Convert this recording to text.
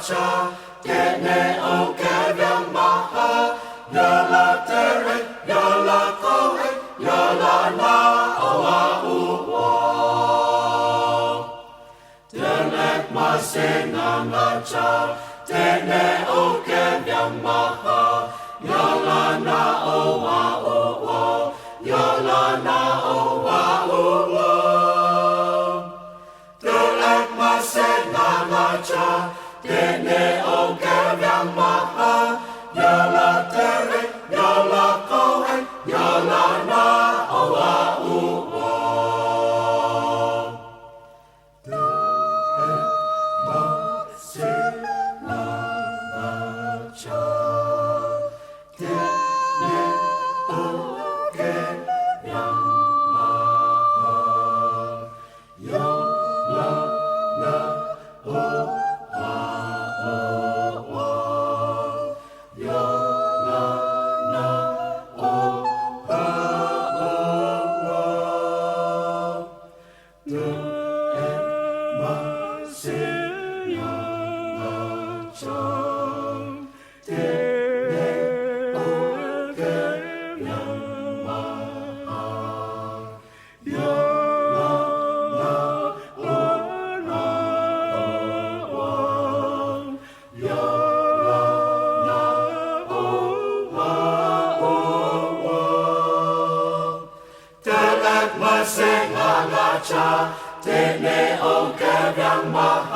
cha tene o kevyang maha yala tere yala kohe yala na awa uwa telek masena cha tene o kevyang maha yala na awa uwa yala na awa uwa telek masena cha tene o kevyang maha yala tere yala kohe yala na awa uwa telek masena cha tene o kevyang maha yala na cha tene o kevyang maha